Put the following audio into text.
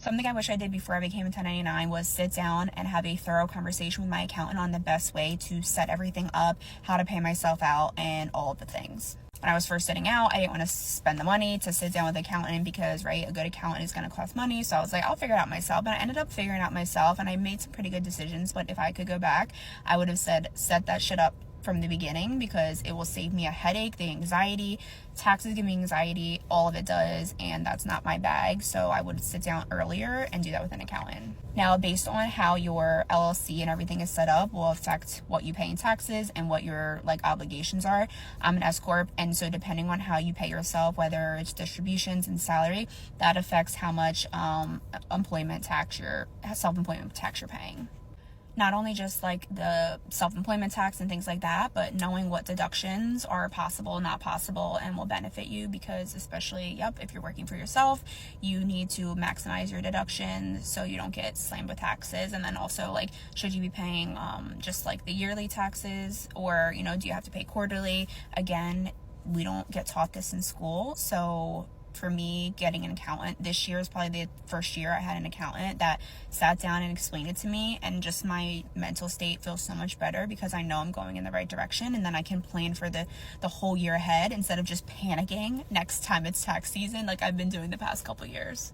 Something I wish I did before I became a 1099 was sit down and have a thorough conversation with my accountant on the best way to set everything up, how to pay myself out, and all of the things. When I was first sitting out, I didn't want to spend the money to sit down with an accountant because, right, a good accountant is going to cost money. So I was like, I'll figure it out myself. And I ended up figuring out myself, and I made some pretty good decisions. But if I could go back, I would have set that shit up from the beginning, because it will save me a headache, the anxiety. Taxes give me anxiety, all of it does, and that's not my bag. So I would sit down earlier and do that with an accountant. Now, based on how your LLC and everything is set up will affect what you pay in taxes and what your obligations are. I'm an S corp, and so depending on how you pay yourself, whether it's distributions and salary, that affects how much self-employment tax you're paying. Not only just the self-employment tax and things like that, but knowing what deductions are possible, not possible, and will benefit you, because especially, if you're working for yourself, you need to maximize your deductions so you don't get slammed with taxes. And then also, should you be paying just the yearly taxes, or, do you have to pay quarterly? Again, we don't get taught this in school. So for me, getting an accountant this year is probably the first year I had an accountant that sat down and explained it to me, and just my mental state feels so much better because I know I'm going in the right direction, and then I can plan for the whole year ahead instead of just panicking next time it's tax season like I've been doing the past couple years.